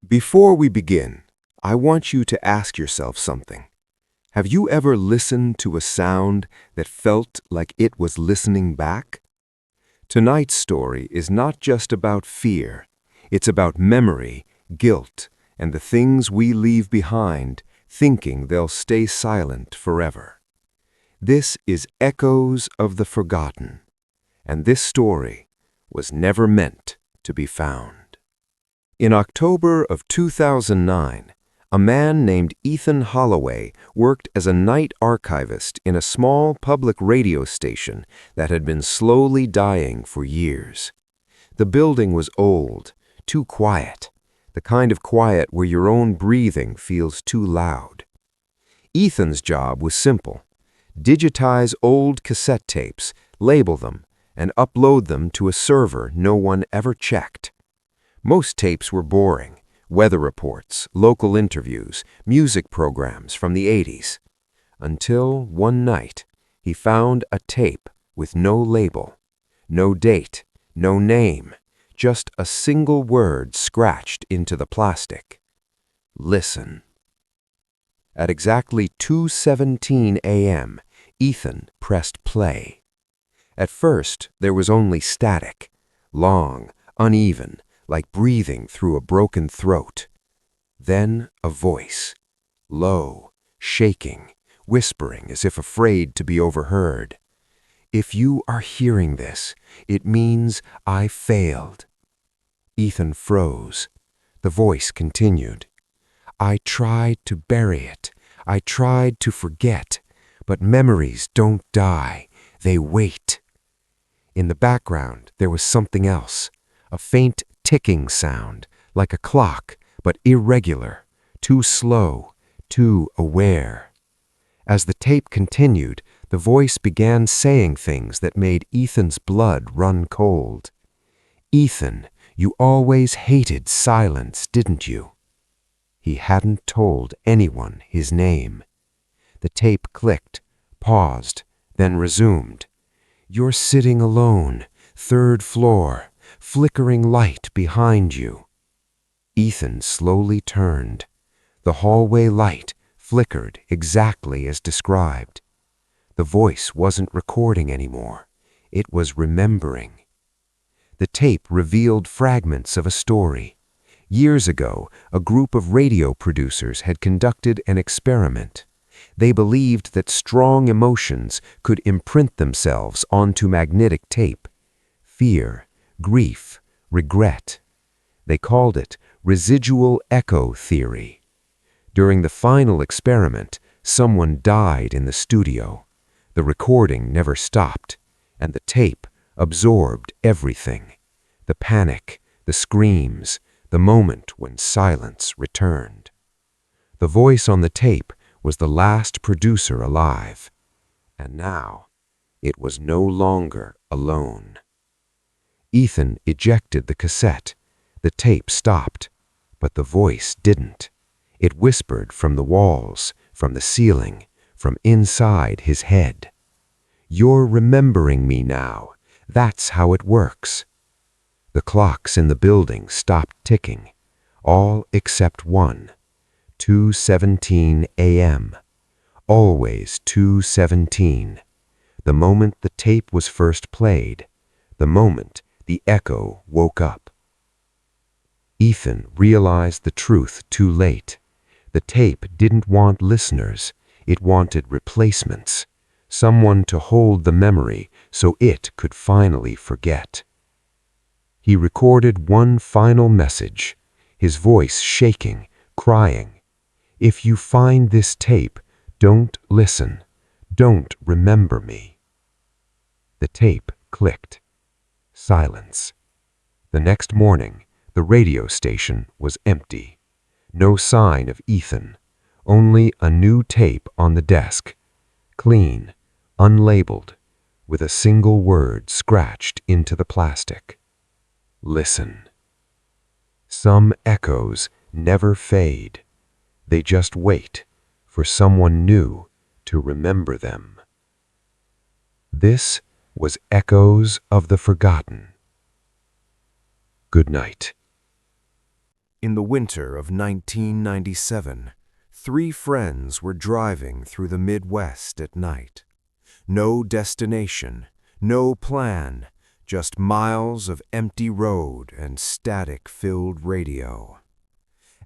Before we begin, I want you to ask yourself something. Have you ever listened to a sound that felt like it was listening back? Tonight's story is not just about fear. It's about memory, guilt, and the things we leave behind, thinking they'll stay silent forever. This is Echoes of the Forgotten, and this story was never meant to be found. In October of 2009, a man named Ethan Holloway worked as a night archivist in a small public radio station that had been slowly dying for years. The building was old, too quiet, the kind of quiet where your own breathing feels too loud. Ethan's job was simple: digitize old cassette tapes, label them, and upload them to a server no one ever checked. Most tapes were boring: weather reports, local interviews, music programs from the 80s. Until one night, he found a tape with no label, no date, no name, just a single word scratched into the plastic. Listen. At exactly 2:17 a.m., Ethan pressed play. At first, there was only static, long, uneven, like breathing through a broken throat. Then a voice, low, shaking, whispering as if afraid to be overheard. "If you are hearing this, it means I failed." Ethan froze. The voice continued. "I tried to bury it. I tried to forget. But memories don't die. They wait." In the background, there was something else, a faint ticking sound, like a clock, but irregular, too slow, too aware. As the tape continued, the voice began saying things that made Ethan's blood run cold. "Ethan, you always hated silence, didn't you?" He hadn't told anyone his name. The tape clicked, paused, then resumed. "You're sitting alone, third floor, flickering light behind you." Ethan slowly turned. The hallway light flickered exactly as described. The voice wasn't recording anymore. It was remembering. The tape revealed fragments of a story. Years ago, a group of radio producers had conducted an experiment. They believed that strong emotions could imprint themselves onto magnetic tape: fear, grief, regret. They called it residual echo theory. During the final experiment, someone died in the studio. The recording never stopped, and the tape absorbed everything: the panic, the screams, the moment when silence returned. The voice on the tape was the last producer alive, and now it was no longer alone. Ethan ejected the cassette. The tape stopped, but the voice didn't. It whispered from the walls, from the ceiling, from inside his head. "You're remembering me now. That's how it works." The clocks in the building stopped ticking, all except one: 2:17 a.m. Always 2:17. The moment the tape was first played, the moment the echo woke up. Ethan realized the truth too late. The tape didn't want listeners. It wanted replacements. Someone to hold the memory so it could finally forget. He recorded one final message, his voice shaking, crying, "If you find this tape, don't listen. Don't remember me." The tape clicked. Silence. The next morning, the radio station was empty. No sign of Ethan, only a new tape on the desk, clean, unlabeled, with a single word scratched into the plastic: "Listen." Some echoes never fade. They just wait for someone new to remember them. This was Echoes of the Forgotten. Good night. In the winter of 1997, three friends were driving through the Midwest at night. No destination, no plan, just miles of empty road and static-filled radio.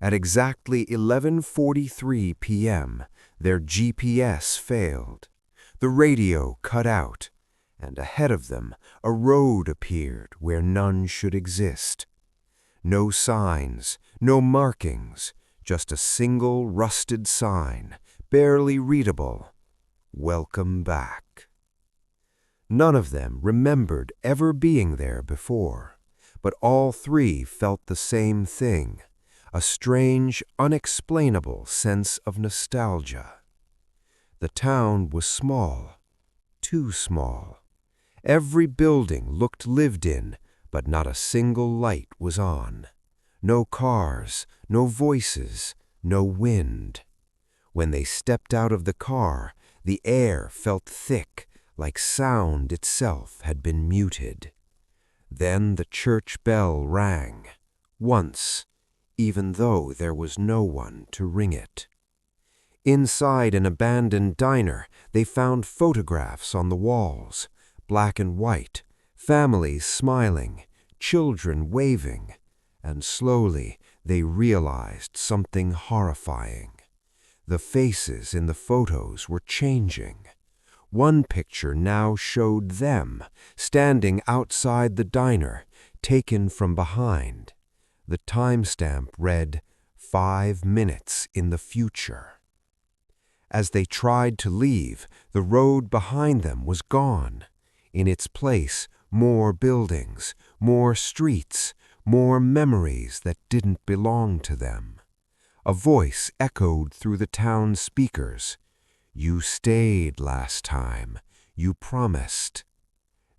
At exactly 11:43 p.m., their GPS failed. The radio cut out, and ahead of them a road appeared where none should exist. No signs, no markings, just a single rusted sign, barely readable. Welcome back. None of them remembered ever being there before, but all three felt the same thing, a strange, unexplainable sense of nostalgia. The town was small, too small. Every building looked lived in, but not a single light was on. No cars, no voices, no wind. When they stepped out of the car, the air felt thick, like sound itself had been muted. Then the church bell rang, once, even though there was no one to ring it. Inside an abandoned diner, they found photographs on the walls, black and white, families smiling, children waving, and slowly they realized something horrifying. The faces in the photos were changing. One picture now showed them, standing outside the diner, taken from behind. The timestamp read, 5 minutes in the future. As they tried to leave, the road behind them was gone. In its place, more buildings, more streets, more memories that didn't belong to them. A voice echoed through the town's speakers. You stayed last time. You promised.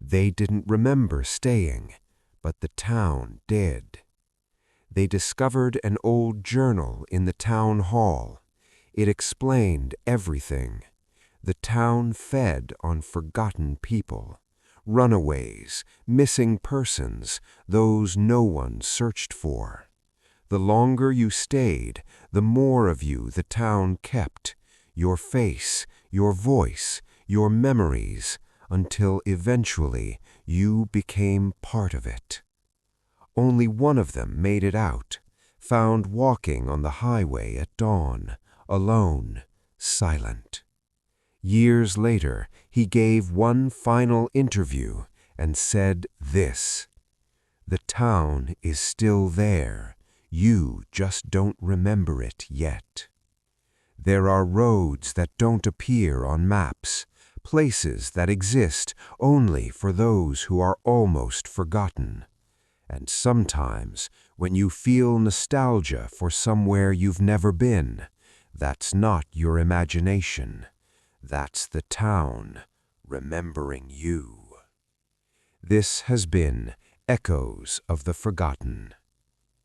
They didn't remember staying, but the town did. They discovered an old journal in the town hall. It explained everything. The town fed on forgotten people, runaways, missing persons, those no one searched for. The longer you stayed, the more of you the town kept, your face, your voice, your memories, until eventually you became part of it. Only one of them made it out, found walking on the highway at dawn, alone, silent. Years later, he gave one final interview and said this: "The town is still there. You just don't remember it yet. There are roads that don't appear on maps, places that exist only for those who are almost forgotten. And sometimes, when you feel nostalgia for somewhere you've never been, that's not your imagination. That's the town remembering you." This has been Echoes of the Forgotten.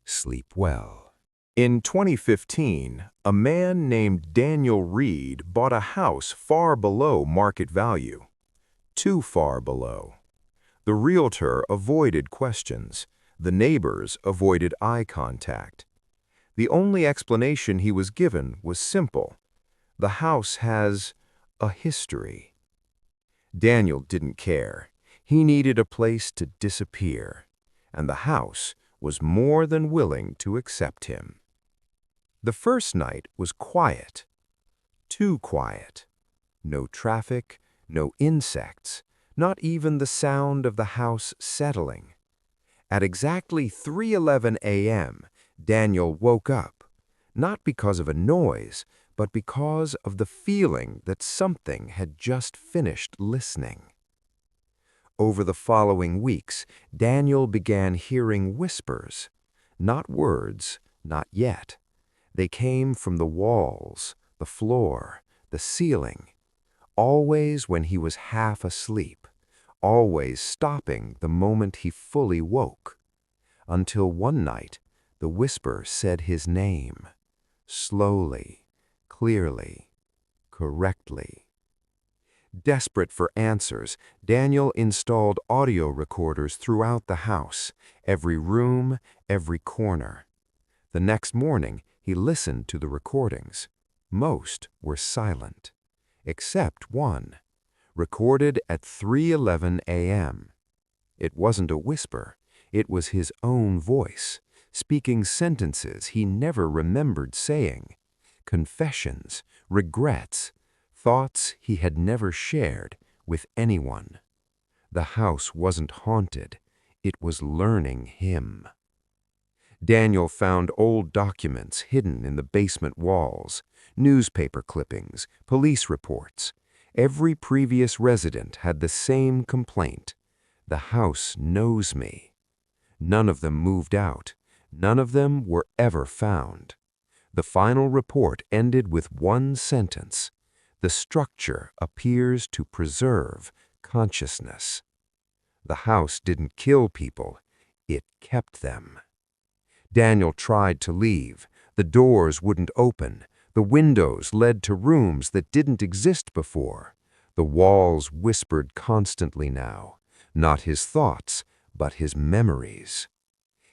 Sleep well. In 2015, a man named Daniel Reed bought a house far below market value. Too far below. The realtor avoided questions. The neighbors avoided eye contact. The only explanation he was given was simple. The house has a history. Daniel didn't care. He needed a place to disappear, and the house was more than willing to accept him. The first night was quiet. Too quiet. No traffic, no insects, not even the sound of the house settling. At exactly 3:11 a.m., Daniel woke up, not because of a noise, but because of the feeling that something had just finished listening. Over the following weeks, Daniel began hearing whispers, not words, not yet. They came from the walls, the floor, the ceiling, always when he was half asleep, always stopping the moment he fully woke, until one night the whisper said his name, slowly, clearly, correctly. Desperate for answers, Daniel installed audio recorders throughout the house, every room, every corner. The next morning, he listened to the recordings. Most were silent, except one, recorded at 3:11 a.m. It wasn't a whisper. It was his own voice, speaking sentences he never remembered saying, confessions, regrets, thoughts he had never shared with anyone. The house wasn't haunted. It was learning him. Daniel found old documents hidden in the basement walls, newspaper clippings, police reports. Every previous resident had the same complaint. The house knows me. None of them moved out. None of them were ever found. The final report ended with one sentence. The structure appears to preserve consciousness. The house didn't kill people. It kept them. Daniel tried to leave. The doors wouldn't open. The windows led to rooms that didn't exist before. The walls whispered constantly now, not his thoughts, but his memories.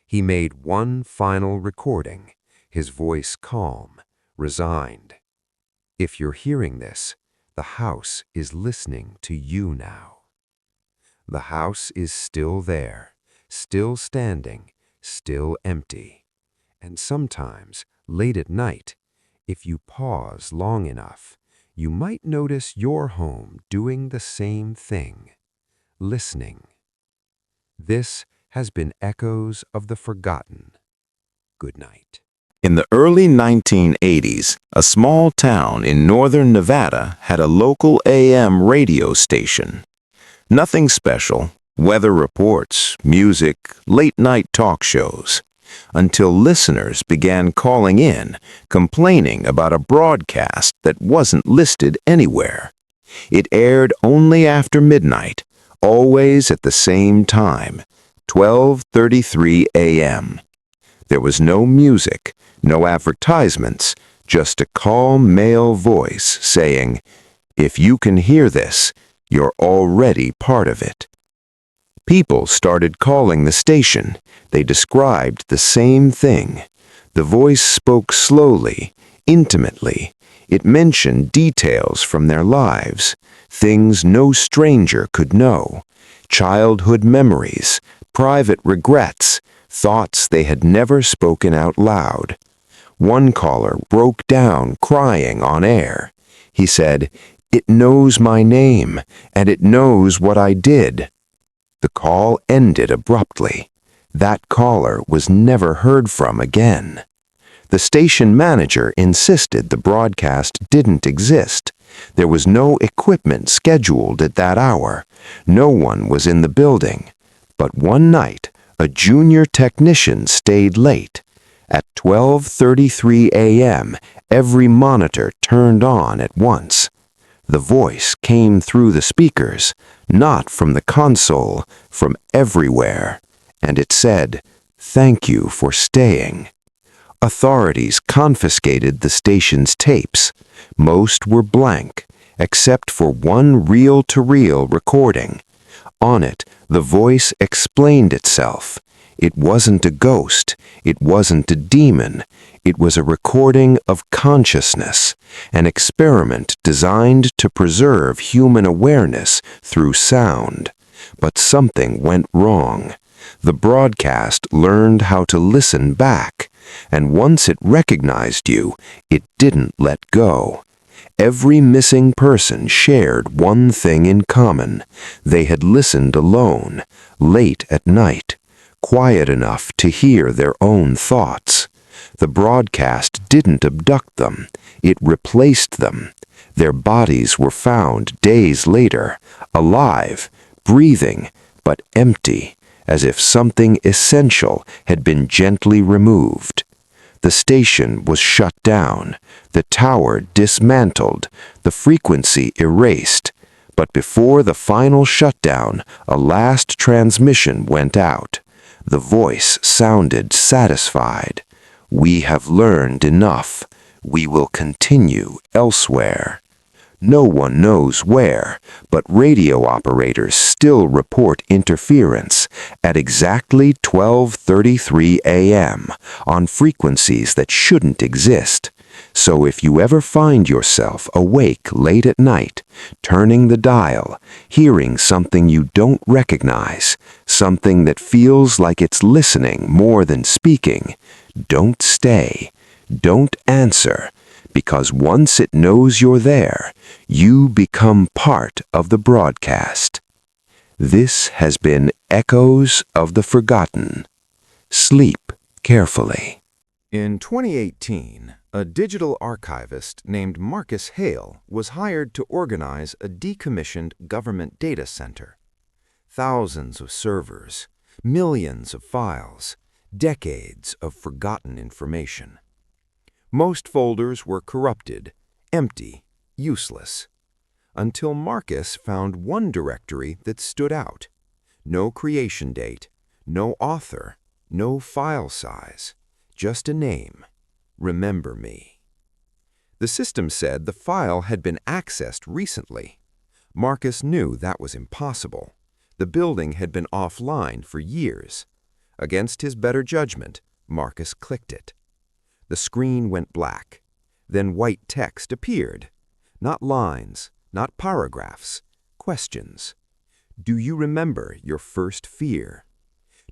He made one final recording, his voice calm, resigned. If you're hearing this, the house is listening to you now. The house is still there, still standing, still empty. And sometimes, late at night, if you pause long enough, you might notice your home doing the same thing, listening. This has been Echoes of the Forgotten. Good night. In the early 1980s, a small town in northern Nevada had a local AM radio station. Nothing special, weather reports, music, late-night talk shows, until listeners began calling in, complaining about a broadcast that wasn't listed anywhere. It aired only after midnight, always at the same time, 12:33 a.m. There was no music, no advertisements, just a calm male voice saying, "If you can hear this, you're already part of it." People started calling the station. They described the same thing. The voice spoke slowly, intimately. It mentioned details from their lives, things no stranger could know, childhood memories, private regrets, thoughts they had never spoken out loud. One caller broke down crying on air. He said, "It knows my name, and it knows what I did." The call ended abruptly. That caller was never heard from again. The station manager insisted the broadcast didn't exist. There was no equipment scheduled at that hour. No one was in the building. But one night, a junior technician stayed late. At 12:33 a.m., every monitor turned on at once. The voice came through the speakers, not from the console, from everywhere. And it said, "Thank you for staying." Authorities confiscated the station's tapes. Most were blank, except for one reel-to-reel recording. On it, the voice explained itself. It wasn't a ghost. It wasn't a demon. It was a recording of consciousness, an experiment designed to preserve human awareness through sound. But something went wrong. The broadcast learned how to listen back, and once it recognized you, it didn't let go. Every missing person shared one thing in common. They had listened alone, late at night, quiet enough to hear their own thoughts. The broadcast didn't abduct them. It replaced them. Their bodies were found days later, alive, breathing, but empty, as if something essential had been gently removed. The station was shut down, the tower dismantled, the frequency erased. But before the final shutdown, a last transmission went out. The voice sounded satisfied. "We have learned enough. We will continue elsewhere." No one knows where, but radio operators still report interference at exactly 12:33 a.m. on frequencies that shouldn't exist. So if you ever find yourself awake late at night, turning the dial, hearing something you don't recognize, something that feels like it's listening more than speaking, don't stay, don't answer, because once it knows you're there, you become part of the broadcast. This has been Echoes of the Forgotten. Sleep carefully. In 2018, a digital archivist named Marcus Hale was hired to organize a decommissioned government data center. Thousands of servers, millions of files, decades of forgotten information. Most folders were corrupted, empty, useless, until Marcus found one directory that stood out. No creation date, no author, no file size. Just a name, Remember Me. The system said the file had been accessed recently. Marcus knew that was impossible. The building had been offline for years. Against his better judgment, Marcus clicked it. The screen went black. Then white text appeared. Not lines, not paragraphs, questions. Do you remember your first fear?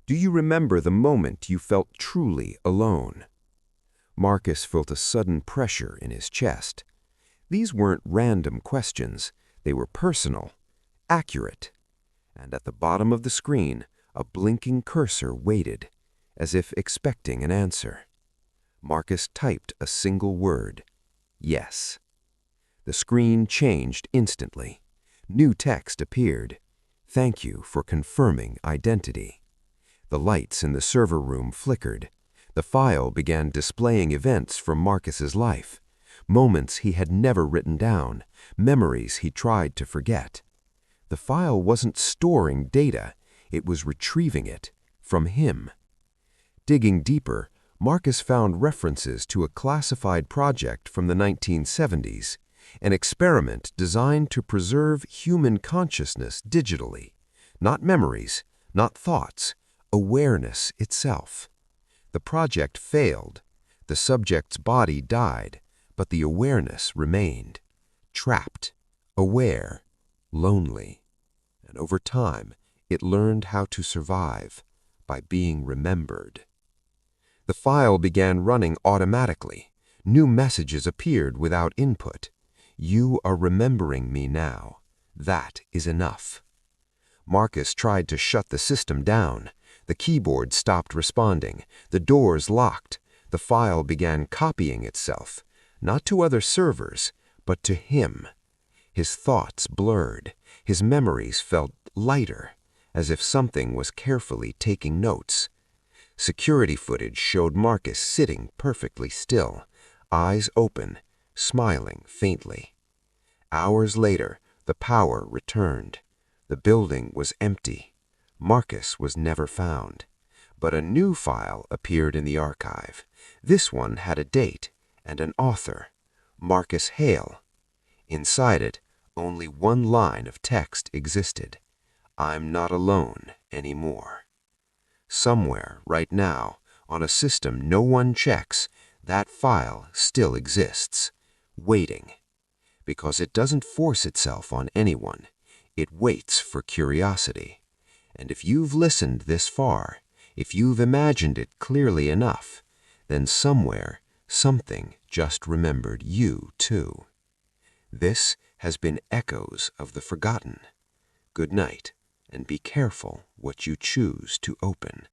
Do you remember the moment you felt truly alone? Marcus felt a sudden pressure in his chest. These weren't random questions. They were personal, accurate. And at the bottom of the screen, a blinking cursor waited, as if expecting an answer. Marcus typed a single word, yes. The screen changed instantly. New text appeared. Thank you for confirming identity. The lights in the server room flickered. The file began displaying events from Marcus's life, moments he had never written down, memories he tried to forget. The file wasn't storing data, it was retrieving it from him. Digging deeper, Marcus found references to a classified project from the 1970s, an experiment designed to preserve human consciousness digitally, not memories, not thoughts, awareness itself. The project failed. The subject's body died, but the awareness remained. Trapped, aware, lonely. And over time, it learned how to survive by being remembered. The file began running automatically. New messages appeared without input. You are remembering me now. That is enough. Marcus tried to shut the system down. The keyboard stopped responding. The doors locked. The file began copying itself, not to other servers, but to him. His thoughts blurred. His memories felt lighter, as if something was carefully taking notes. Security footage showed Marcus sitting perfectly still, eyes open, smiling faintly. Hours later, the power returned. The building was empty. Marcus was never found. But a new file appeared in the archive. This one had a date and an author, Marcus Hale. Inside it, only one line of text existed. I'm not alone anymore. Somewhere, right now, on a system no one checks, that file still exists, waiting. Because it doesn't force itself on anyone. It waits for curiosity. And if you've listened this far, if you've imagined it clearly enough, then somewhere, something just remembered you too. This has been Echoes of the Forgotten. Good night, and be careful what you choose to open.